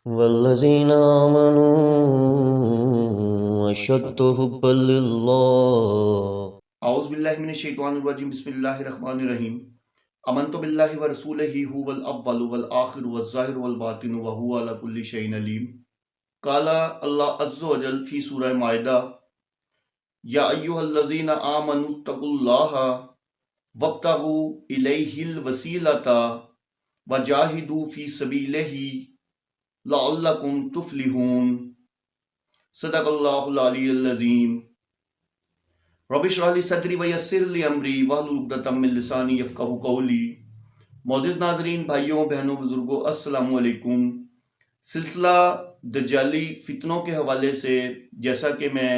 والذین آمنوا اشد حبا للہ۔ اعوذ باللہ من الشیطان الرجیم، بسم اللہ الرحمن الرحیم۔ آمنت باللہ ورسولہ هو الاول والآخر والظاہر والباطن وهو علی کل شیء علیم۔ قال اللہ عز وجل فی سورہ مائدہ: یا ایھا الذین آمنوا اتقوا اللہ وابتغوا الیہ الوسیلۃ وجاہدوا فی سبیلہ لعلکم تفلحون۔ صدق اللہ العلی العظیم۔ رب اشرح لی صدری ویسر لی امری واحلل عقدۃ من لسانی یفقہوا قولی۔ معزز ناظرین، بھائیوں بہنوں بزرگوں، السلام علیکم۔ سلسلہ دجالی فتنوں کے حوالے سے جیسا کہ میں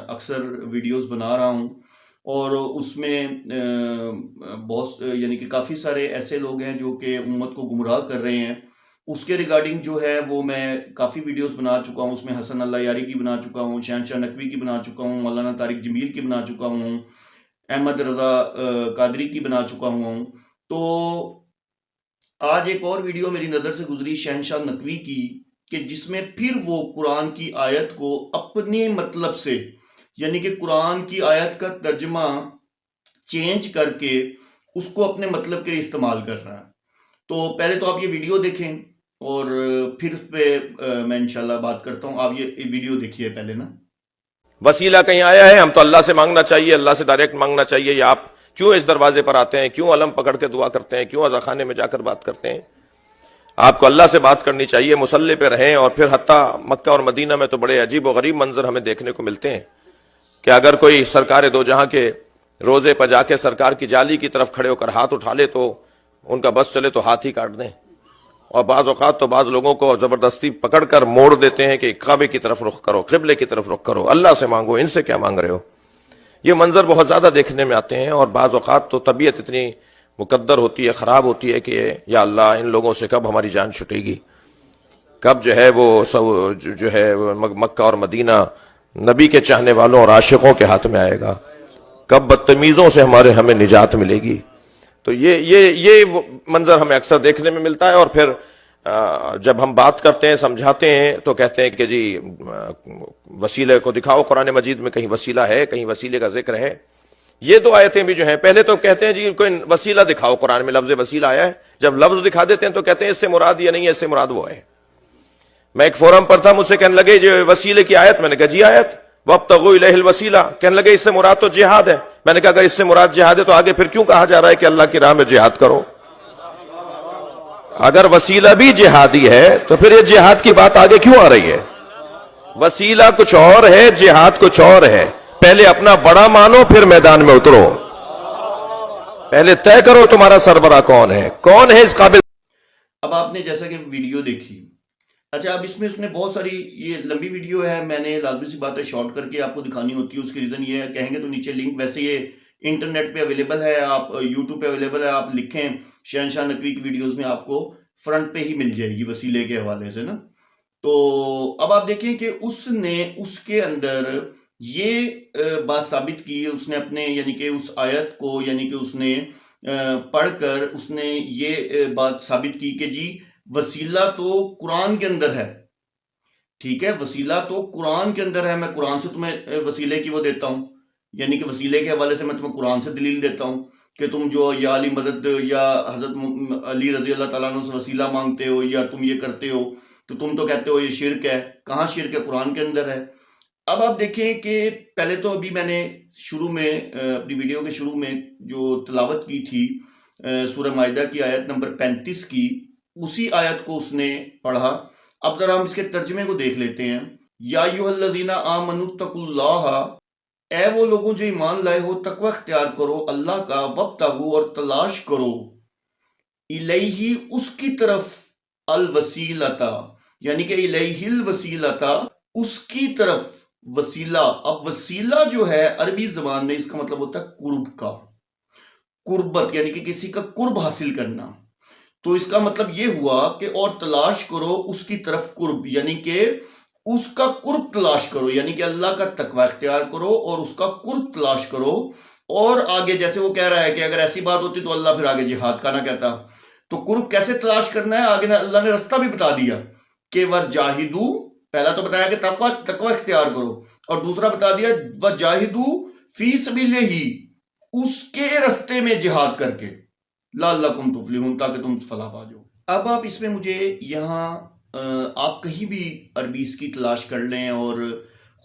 اکثر ویڈیوز بنا رہا ہوں، اور اس میں بہت یعنی کہ کافی سارے ایسے لوگ ہیں جو کہ امت کو گمراہ کر رہے ہیں، اس کے ریگارڈنگ جو ہے وہ میں کافی ویڈیوز بنا چکا ہوں۔ اس میں حسن اللہ یاری کی بنا چکا ہوں، شہنشاہ نقوی کی بنا چکا ہوں، مولانا طارق جمیل کی بنا چکا ہوں، احمد رضا قادری کی بنا چکا ہوں۔ تو آج ایک اور ویڈیو میری نظر سے گزری شہنشاہ نقوی کی، کہ جس میں پھر وہ قرآن کی آیت کو اپنے مطلب سے، یعنی کہ قرآن کی آیت کا ترجمہ چینج کر کے اس کو اپنے مطلب کے لیے استعمال کر رہا ہے۔ تو پہلے تو آپ یہ ویڈیو دیکھیں اور پھر اس پہ میں انشاءاللہ بات کرتا ہوں۔ آپ یہ ویڈیو دیکھیے پہلے نا۔ وسیلہ کہیں آیا ہے؟ ہم تو اللہ سے مانگنا چاہیے، اللہ سے ڈائریکٹ مانگنا چاہیے، یا آپ کیوں اس دروازے پر آتے ہیں؟ کیوں علم پکڑ کے دعا کرتے ہیں؟ کیوں عزا خانے میں جا کر بات کرتے ہیں؟ آپ کو اللہ سے بات کرنی چاہیے، مصلی پہ رہیں۔ اور پھر حتیٰ مکہ اور مدینہ میں تو بڑے عجیب و غریب منظر ہمیں دیکھنے کو ملتے ہیں کہ اگر کوئی سرکار دو جہاں کے روزے پہ جا کے سرکار کی جالی کی طرف کھڑے ہو کر ہاتھ اٹھا لے تو ان کا بس چلے تو ہاتھ ہی کاٹ دیں، اور بعض اوقات تو بعض لوگوں کو زبردستی پکڑ کر موڑ دیتے ہیں کہ کعبے کی طرف رخ کرو، قبلے کی طرف رخ کرو، اللہ سے مانگو، ان سے کیا مانگ رہے ہو؟ یہ منظر بہت زیادہ دیکھنے میں آتے ہیں، اور بعض اوقات تو طبیعت اتنی مقدر ہوتی ہے، خراب ہوتی ہے کہ یا اللہ ان لوگوں سے کب ہماری جان چھٹے گی، کب جو ہے وہ جو ہے مکہ اور مدینہ نبی کے چاہنے والوں اور عاشقوں کے ہاتھ میں آئے گا، کب بدتمیزوں سے ہمیں نجات ملے گی۔ تو یہ وہ منظر ہمیں اکثر دیکھنے میں ملتا ہے۔ اور پھر جب ہم بات کرتے ہیں، سمجھاتے ہیں، تو کہتے ہیں کہ جی وسیلے کو دکھاؤ، قرآن مجید میں کہیں وسیلہ ہے، کہیں وسیلے کا ذکر ہے۔ یہ دو آیتیں بھی جو ہیں، پہلے تو کہتے ہیں جی کوئی وسیلہ دکھاؤ، قرآن میں لفظ وسیلہ آیا ہے، جب لفظ دکھا دیتے ہیں تو کہتے ہیں اس سے مراد یہ نہیں ہے، اس سے مراد وہ ہے۔ میں ایک فورم پر تھا، مجھ سے کہنے لگے جو وسیلے کی آیت، میں نے کہا جی آیت وَابْتَغُوا إِلَيْهِ الْوَسِيلَةَ، کہنے لگے اس سے مراد تو جہاد ہے۔ میں نے کہا اگر اس سے مراد جہاد ہے تو آگے پھر کیوں کہا جا رہا ہے کہ اللہ کی راہ میں جہاد کرو؟ اگر وسیلہ بھی جہادی ہے تو پھر یہ جہاد کی بات آگے کیوں آ رہی ہے؟ وسیلہ کچھ اور ہے، جہاد کچھ اور ہے۔ پہلے اپنا بڑا مانو، پھر میدان میں اترو، پہلے طے کرو تمہارا سربراہ کون ہے، کون ہے اس قابل۔ اب آپ نے جیسا کہ ویڈیو دیکھی، اچھا اب اس میں اس نے بہت ساری، یہ لمبی ویڈیو ہے، میں نے لازمی سی بات ہے شارٹ کر کے آپ کو دکھانی ہوتی ہے۔ اس کی ریزن یہ ہے، کہیں گے تو نیچے لنک، ویسے یہ انٹرنیٹ پہ اویلیبل ہے، آپ یوٹیوب پہ اویلیبل ہے، آپ لکھیں شہنشاہ نقوی کی ویڈیوز میں آپ کو فرنٹ پہ ہی مل جائے گی وسیلے کے حوالے سے نا۔ تو اب آپ دیکھیں کہ اس نے اس کے اندر یہ بات ثابت کی، اس نے اپنے یعنی کہ اس آیت کو یعنی کہ اس نے پڑھ کر اس نے یہ بات ثابت کی کہ جی وسیلہ تو قرآن کے اندر ہے، ٹھیک ہے، وسیلہ تو قرآن کے اندر ہے، میں قرآن سے تمہیں وسیلے کی وہ دیتا ہوں، یعنی کہ وسیلے کے حوالے سے میں تمہیں قرآن سے دلیل دیتا ہوں کہ تم جو یا علی مدد یا حضرت علی رضی اللہ تعالیٰ عنہ سے وسیلہ مانگتے ہو یا تم یہ کرتے ہو تو تم تو کہتے ہو یہ شرک ہے۔ کہاں شرک ہے؟ قرآن کے اندر ہے۔ اب آپ دیکھیں کہ پہلے تو ابھی میں نے شروع میں اپنی ویڈیو کے شروع میں جو تلاوت کی تھی سورہ مائدہ کی آیت نمبر 35 کی، اسی آیت کو اس نے پڑھا۔ اب ذرا ہم اس کے ترجمے کو دیکھ لیتے ہیں۔ یا ایھا الذین آمنوا اتقوا اللہ، اے وہ لوگوں جو ایمان لائے ہو تقوی اختیار کرو اللہ کا، وابتغوا اور تلاش کرو، الیہ اس کی طرف، الوسیلۃ یعنی کہ الیہ الوسیلۃ اس کی طرف وسیلہ۔ اب وسیلہ جو ہے عربی زبان میں اس کا مطلب ہوتا ہے قرب کا، قربت یعنی کہ کسی کا قرب حاصل کرنا۔ تو اس کا مطلب یہ ہوا کہ اور تلاش کرو اس کی طرف قرب، یعنی کہ اس کا قرب تلاش کرو، یعنی کہ اللہ کا تقوی اختیار کرو اور اس کا قرب تلاش کرو۔ اور آگے جیسے وہ کہہ رہا ہے کہ اگر ایسی بات ہوتی تو اللہ پھر آگے جہاد کا نہ کہتا۔ تو قرب کیسے تلاش کرنا ہے آگے اللہ نے رستہ بھی بتا دیا کہ وجاہدو، پہلا تو بتایا کہ تقوی اختیار کرو، اور دوسرا بتا دیا وجاہدو فی سبیلہ ہی، اس کے رستے میں جہاد کر کے، لعلکم تفلحون، تاکہ تم فلاح پا جاؤ۔ اب آپ اس میں مجھے یہاں آپ کہیں بھی عربی اس کی تلاش کر لیں اور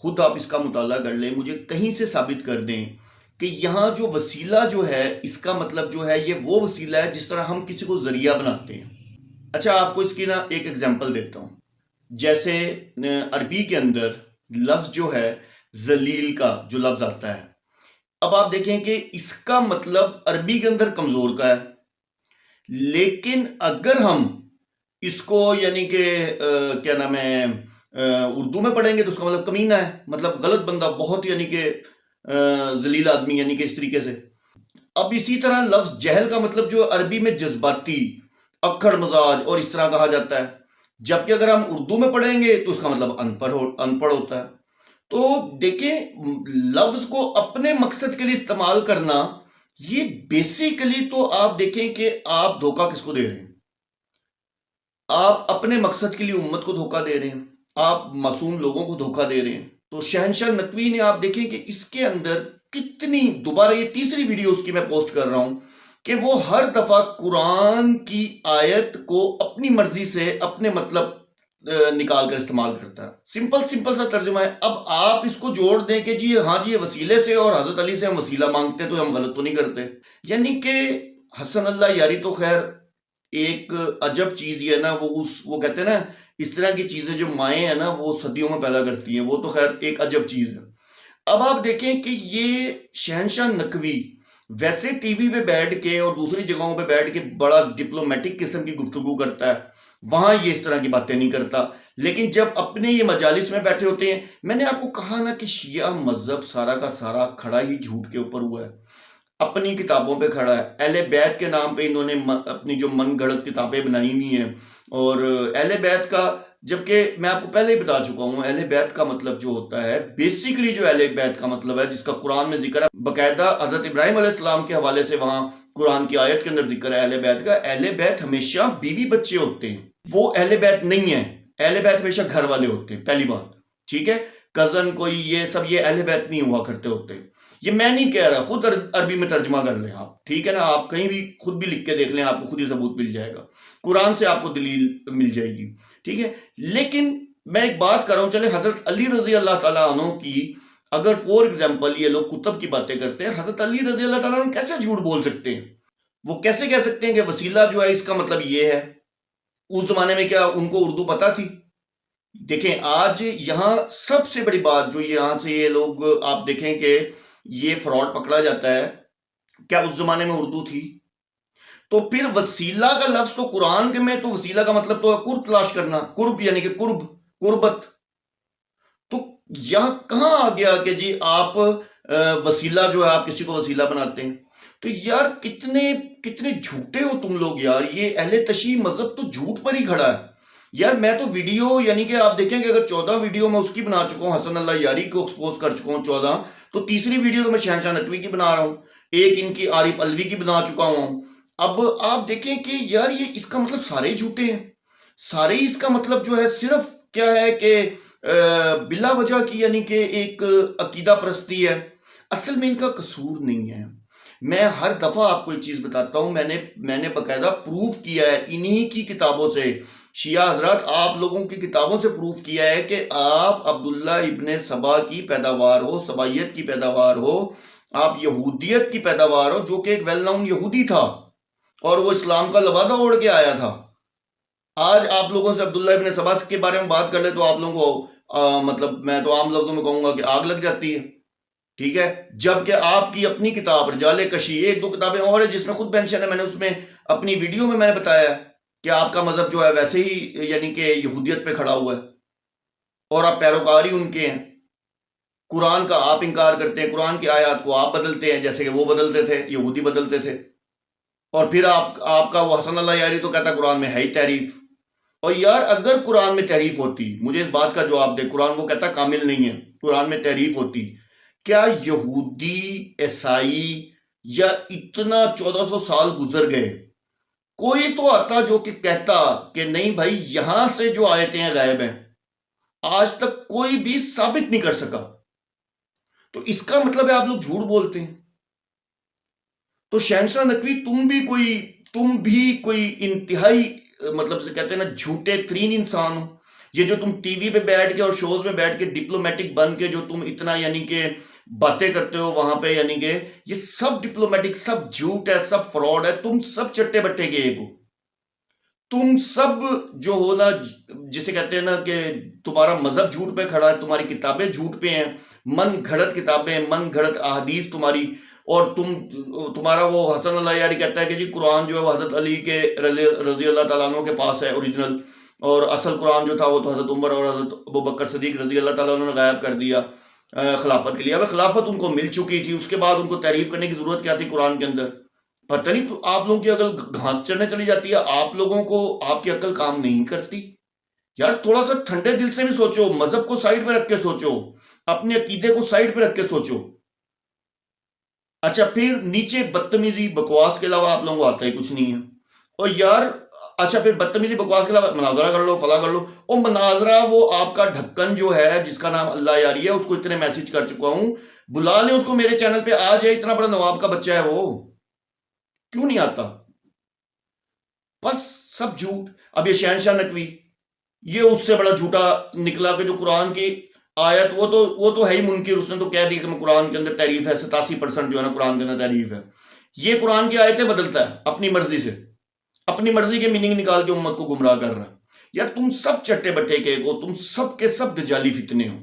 خود آپ اس کا مطالعہ کر لیں، مجھے کہیں سے ثابت کر دیں کہ یہاں جو وسیلہ جو ہے اس کا مطلب جو ہے یہ وہ وسیلہ ہے جس طرح ہم کسی کو ذریعہ بناتے ہیں۔ اچھا آپ کو اس کی نا ایک ایگزامپل دیتا ہوں۔ جیسے عربی کے اندر لفظ جو ہے ذلیل کا جو لفظ آتا ہے، اب آپ دیکھیں کہ اس کا مطلب عربی کے اندر کمزور کا ہے، لیکن اگر ہم اس کو یعنی کہ کیا نام ہے اردو میں پڑھیں گے تو اس کا مطلب کمینہ ہے، مطلب غلط بندہ، بہت یعنی کہ ذلیل آدمی، یعنی کہ اس طریقے سے۔ اب اسی طرح لفظ جہل کا مطلب جو عربی میں جذباتی، اکھڑ مزاج اور اس طرح کہا جاتا ہے، جبکہ اگر ہم اردو میں پڑھیں گے تو اس کا مطلب ان پڑھ ہوتا ہے۔ تو دیکھیں لفظ کو اپنے مقصد کے لیے استعمال کرنا، یہ بیسیکلی تو آپ دیکھیں کہ آپ دھوکہ کس کو دے رہے ہیں؟ آپ اپنے مقصد کے لیے امت کو دھوکہ دے رہے ہیں، آپ معصوم لوگوں کو دھوکہ دے رہے ہیں۔ تو شہنشاہ نقوی نے آپ دیکھیں کہ اس کے اندر کتنی، دوبارہ یہ تیسری ویڈیو اس کی میں پوسٹ کر رہا ہوں کہ وہ ہر دفعہ قرآن کی آیت کو اپنی مرضی سے اپنے مطلب نکال کر استعمال کرتا ہے۔ سمپل سا ترجمہ ہے۔ اب آپ اس کو جوڑ دیں کہ جی ہاں جی یہ وسیلے سے اور حضرت علی سے ہم وسیلہ مانگتے ہیں تو ہم غلط تو نہیں کرتے۔ یعنی کہ حسن اللہ یاری تو خیر ایک عجب چیز یہ ہے نا، وہ کہتے ہیں نا اس طرح کی چیزیں جو مائیں ہیں نا وہ صدیوں میں پیدا کرتی ہیں، وہ تو خیر ایک عجب چیز ہے۔ اب آپ دیکھیں کہ یہ شہنشاہ نقوی ویسے ٹی وی پہ بیٹھ کے اور دوسری جگہوں پہ بیٹھ کے بڑا ڈپلومیٹک قسم کی گفتگو کرتا ہے، وہاں یہ اس طرح کی باتیں نہیں کرتا، لیکن جب اپنے یہ مجالس میں بیٹھے ہوتے ہیں، میں نے آپ کو کہا نا کہ شیعہ مذہب سارا کا سارا کھڑا ہی جھوٹ کے اوپر ہوا ہے، اپنی کتابوں پہ کھڑا ہے۔ اہل بیت کے نام پہ انہوں نے اپنی جو من گھڑت کتابیں بنائی ہوئی ہیں، اور اہل بیت کا، جبکہ میں آپ کو پہلے ہی بتا چکا ہوں اہل بیت کا مطلب جو ہوتا ہے، بیسیکلی جو اہل بیت کا مطلب ہے جس کا قرآن میں ذکر ہے، باقاعدہ حضرت ابراہیم علیہ السلام کے حوالے سے وہاں قرآن کی آیت کے اندر ذکر ہے اہل بیت کا۔ اہل بیت ہمیشہ بیوی بچے ہوتے ہیں، وہ اہل بیت نہیں ہیں۔ اہل بیت ہمیشہ گھر والے ہوتے ہیں، پہلی بات، ٹھیک ہے؟ کزن کوئی یہ سب یہ اہل بیت نہیں ہوا کرتے ہوتے۔ یہ میں نہیں کہہ رہا، خود عربی میں ترجمہ کر لیں آپ، ٹھیک ہے نا؟ آپ کہیں بھی خود بھی لکھ کے دیکھ لیں، آپ کو خود ہی ثبوت مل جائے گا، قرآن سے آپ کو دلیل مل جائے گی، ٹھیک ہے؟ لیکن میں ایک بات کر رہا ہوں، چلے حضرت علی رضی اللہ تعالیٰ عنہ کی اگر فور ایگزامپل یہ لوگ کتب کی باتیں کرتے ہیں، حضرت علی رضی اللہ تعالیٰ عنہ کیسے جھوٹ بول سکتے ہیں؟ وہ کیسے کہہ سکتے ہیں کہ وسیلہ جو ہے اس کا مطلب یہ ہے؟ اس زمانے میں کیا ان کو اردو پتہ تھی؟ دیکھیں آج یہاں سب سے بڑی بات جو یہاں سے یہ لوگ آپ دیکھیں کہ یہ فراڈ پکڑا جاتا ہے، کیا اس زمانے میں اردو تھی؟ تو پھر وسیلہ کا لفظ تو قرآن کے میں تو وسیلہ کا مطلب تو ہے قرب تلاش کرنا، قرب یعنی کہ قربت، تو یہاں کہاں آ گیا کہ جی آپ وسیلہ جو ہے آپ کسی کو وسیلہ بناتے ہیں؟ تو یار کتنے جھوٹے ہو تم لوگ یار، یہ اہل تشیع مذہب تو جھوٹ پر ہی کھڑا ہے یار۔ میں تو ویڈیو یعنی کہ آپ دیکھیں کہ اگر 14 ویڈیو میں اس کی بنا چکا ہوں، حسن اللہ یاری کو ایکسپوز کر چکا ہوں 14، تو تیسری ویڈیو تو میں شہنشاہ نقوی کی بنا رہا ہوں، ایک ان کی عارف علوی کی بنا چکا ہوں۔ اب آپ دیکھیں کہ یار یہ اس کا مطلب سارے ہی جھوٹے ہیں، سارے ہی اس کا مطلب جو ہے صرف کیا ہے کہ بلا وجہ کی یعنی کہ ایک عقیدہ پرستی ہے۔ اصل میں ان کا قصور نہیں ہے۔ میں ہر دفعہ آپ کو ایک چیز بتاتا ہوں، میں نے باقاعدہ پروف کیا ہے انہی کی کتابوں سے، شیعہ حضرات آپ لوگوں کی کتابوں سے پروف کیا ہے کہ آپ عبداللہ ابن سبا کی پیداوار ہو، سبائیت کی پیداوار ہو، آپ یہودیت کی پیداوار ہو، جو کہ ایک ویل ناؤن یہودی تھا اور وہ اسلام کا لبادہ اوڑھ کے آیا تھا۔ آج آپ لوگوں سے عبداللہ ابن سبا کے بارے میں بات کر لے تو آپ لوگوں کو مطلب میں تو عام لفظوں میں کہوں گا کہ آگ لگ جاتی ہے، ٹھیک ہے؟ جبکہ آپ کی اپنی کتاب رجال کشی، ایک دو کتابیں اور ہیں جس میں خود مینشن ہے، میں نے اس میں اپنی ویڈیو میں نے بتایا ہے کہ آپ کا مذہب جو ہے ویسے ہی یعنی کہ یہودیت پہ کھڑا ہوا ہے اور آپ پیروکار ہی ان کے ہیں۔ قرآن کا آپ انکار کرتے ہیں، قرآن کی آیات کو آپ بدلتے ہیں جیسے کہ وہ بدلتے تھے، یہودی بدلتے تھے، اور پھر آپ کا وہ حسن اللہ یاری تو کہتا ہے قرآن میں ہے ہی تحریف۔ اور یار اگر قرآن میں تحریف ہوتی، مجھے اس بات کا جواب دے، قرآن وہ کہتا کامل نہیں ہے، قرآن میں تحریف ہوتی، کیا یہودی عیسائی یا اتنا 1400 سال گزر گئے، کوئی تو آتا جو کہ کہتا کہ نہیں بھائی یہاں سے جو آیتیں ہیں غائب ہیں، آج تک کوئی بھی ثابت نہیں کر سکا، تو اس کا مطلب ہے آپ لوگ جھوٹ بولتے ہیں۔ تو شہنشاہ نقوی تم بھی کوئی انتہائی مطلب سے کہتے ہیں نا جھوٹے ترین انسان ہو۔ یہ جو تم ٹی وی پہ بیٹھ کے اور شوز میں بیٹھ کے ڈپلومیٹک بن کے جو تم اتنا یعنی کہ باتیں کرتے ہو وہاں پہ، یعنی کہ یہ سب ڈپلومیٹک، سب جھوٹ ہے، سب فراڈ ہے، تم سب چٹے بٹے کے ایک ہو۔ تم سب جو ہو نا، جسے کہتے ہیں نا کہ تمہارا مذہب جھوٹ پہ کھڑا ہے، تمہاری کتابیں جھوٹ پہ ہیں، من گھڑت کتابیں، من گھڑت احادیث تمہاری، اور تمہارا وہ حسن اللہ یاری کہتا ہے کہ جی قرآن جو ہے وہ حضرت علی کے رضی اللہ تعالیٰ عنہ کے پاس ہے اوریجنل، اور اصل قرآن جو تھا وہ تو حضرت عمر اور حضرت ابو بکر صدیق رضی اللہ تعالیٰ عنہ نے غائب کر دیا خلافت کے لیے۔ اب خلافت ان کو مل چکی تھی، اس کے بعد ان کو تعریف کرنے کی ضرورت کیا تھی قرآن کے اندر؟ پتہ نہیں، تو آپ لوگوں کی عقل گھاس چرنے چلی جاتی ہے، آپ لوگوں کو آپ کی عقل کام نہیں کرتی۔ یار تھوڑا سا ٹھنڈے دل سے بھی سوچو، مذہب کو سائیڈ پہ رکھ کے سوچو، اپنے عقیدے کو سائیڈ پہ رکھ کے سوچو۔ اچھا پھر نیچے بدتمیزی بکواس کے علاوہ آپ لوگوں کو آتا ہی کچھ نہیں ہے۔ اور یار اچھا پھر بدتمیزی بکواس کے علاوہ مناظرہ کر لو، فلاں کر لو، اور مناظرہ وہ آپ کا ڈھکن جو ہے جس کا نام اللہ یاری ہے، اس کو اتنے میسج کر چکا ہوں، بلا لیں اس کو میرے چینل پہ، آ جائے، اتنا بڑا نواب کا بچہ ہے وہ، کیوں نہیں آتا؟ بس سب جھوٹ۔ اب یہ شہنشاہ نقوی یہ اس سے بڑا جھوٹا نکلا کہ جو قرآن کی آیت وہ تو ہے ہی منکر، اس نے تو کہہ دیا کہ میں قرآن کے اندر تعریف ہے، 87% جو ہے نا قرآن کے اندر تعریف ہے۔ یہ قرآن کی آیتیں بدلتا ہے اپنی مرضی سے، اپنی مرضی کے میننگ نکال کے امت کو گمراہ کر رہا ہے۔ یار تم سب چٹے بٹے کے ہو، تم سب کے سب دجالی فتنے ہو۔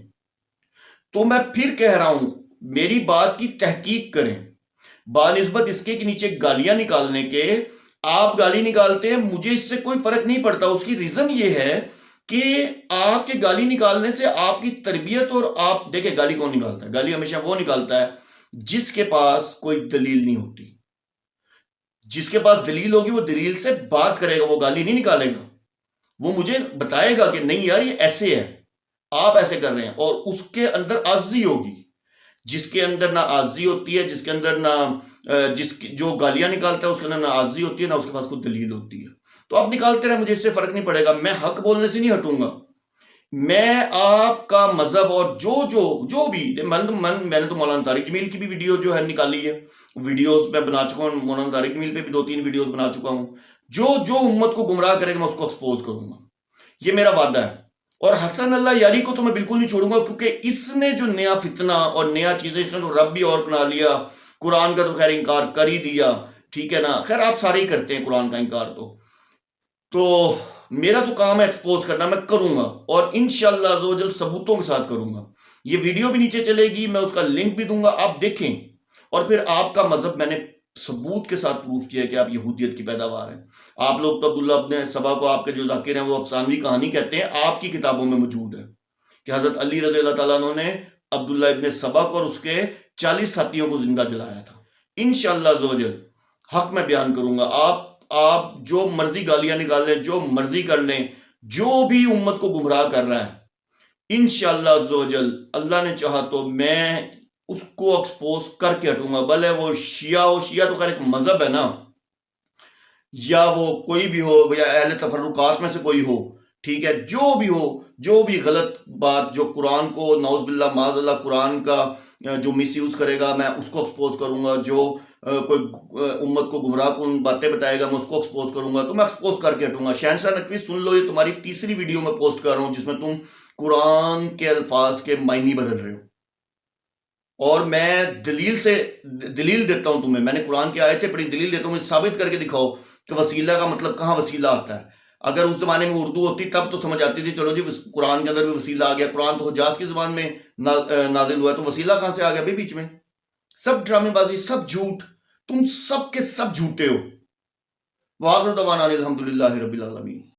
تو میں پھر کہہ رہا ہوں میری بات کی تحقیق کریں، بانسبت اس کے نیچے گالیاں نکالنے کے آپ گالی نکالتے ہیں، مجھے اس سے کوئی فرق نہیں پڑتا۔ اس کی ریزن یہ ہے کہ آپ کے گالی نکالنے سے آپ کی تربیت، اور آپ دیکھیں گالی کون نکالتا ہے؟ گالی ہمیشہ وہ نکالتا ہے جس کے پاس کوئی دلیل نہیں ہوتی۔ جس کے پاس دلیل ہوگی وہ دلیل سے بات کرے گا، وہ گالی نہیں نکالے گا، وہ مجھے بتائے گا کہ نہیں یار یہ ایسے ہے، آپ ایسے کر رہے ہیں، اور اس کے اندر عاجزی ہوگی۔ جس کے اندر نہ عاجزی ہوتی ہے، جس کے اندر نہ جو گالیاں نکالتا ہے اس کے اندر نہ عاجزی ہوتی ہے، نہ اس کے پاس کوئی دلیل ہوتی ہے، تو آپ نکالتے رہے، مجھے اس سے فرق نہیں پڑے گا، میں حق بولنے سے نہیں ہٹوں گا۔ میں آپ کا مذہب اور جو بھی میں نے تو مولانا طارق جمیل کی بھی ویڈیو جو ہے نکالی ہے، ویڈیوز میں بنا چکا ہوں، مولانا طارق جمیل پہ بھی 2-3 ویڈیوز بنا چکا ہوں، جو امت کو گمراہ کرے گا میں اس کو ایکسپوز کروں گا، یہ میرا وعدہ ہے۔ اور حسن اللہ یاری کو تو میں بالکل نہیں چھوڑوں گا، کیونکہ اس نے جو نیا فتنہ اور نیا چیزیں، اس نے تو رب بھی اور بنا لیا، قرآن کا تو خیر انکار کر ہی دیا، ٹھیک ہے نا، خیر آپ سارے ہی کرتے ہیں قرآن کا انکار، تو میرا تو کام ہے ایکسپوز کرنا، میں کروں گا، اور انشاءاللہ عزوجل ثبوتوں کے ساتھ کروں گا۔ یہ ویڈیو بھی نیچے چلے گی، میں اس کا لنک بھی دوں گا، آپ دیکھیں، اور پھر آپ کا مذہب میں نے ثبوت کے ساتھ پروف کیا ہے کہ آپ یہودیت کی پیداوار ہیں۔ آپ لوگ تو عبداللہ ابن سبا کو آپ کے جو ذاکر ہیں وہ افسانوی کہانی کہتے ہیں، آپ کی کتابوں میں موجود ہے کہ حضرت علی رضی اللہ تعالیٰ عنہ نے عبداللہ ابن سبا کو اور اس کے 40 ساتھیوں کو زندہ جلایا تھا۔ انشاءاللہ عزوجل حق میں بیان کروں گا، آپ جو مرضی گالیاں نکال لیں، جو مرضی کر لیں، جو بھی امت کو گمراہ کر رہا ہے، انشاءاللہ عزوجل اللہ نے چاہا تو میں اس کو ایکسپوز کر کے ہٹوں گا، بھلے وہ شیعہ ہو، شیعہ تو خیر ایک مذہب ہے نا، یا وہ کوئی بھی ہو، یا اہل تفرقات میں سے کوئی ہو، ٹھیک ہے، جو بھی غلط بات جو قرآن کو نعوذ باللہ معاذ اللہ قرآن کا جو مس یوز کرے گا میں اس کو ایکسپوز کروں گا، جو کوئی امت کو گمراہ کن باتیں بتائے گا میں اس کو ایکسپوز کروں گا، تو میں ایکسپوز کر کے ہٹوں گا۔ شہنشاہ نقوی سن لو، یہ تمہاری تیسری ویڈیو میں پوسٹ کر رہا ہوں جس میں تم قرآن کے الفاظ کے معنی بدل رہے ہو، اور میں دلیل دیتا ہوں تمہیں، میں نے قرآن کی آیتیں پڑھی، دلیل دیتا ہوں، مجھے ثابت کر کے دکھاؤ کہ وسیلہ کا مطلب کہاں وسیلہ آتا ہے۔ اگر اس زمانے میں اردو ہوتی تب تو سمجھ آتی تھی، چلو جی قرآن کے اندر بھی وسیلہ آ گیا، قرآن تو حجاز کی زبان میں نازل ہوا ہے، تو وسیلہ کہاں سے آ گیا بھی بیچ میں؟ سب ڈرامے بازی، سب جھوٹ، تم سب کے سب جھوٹے ہو۔ وآخر دعوانا الحمدللہ رب العالمین۔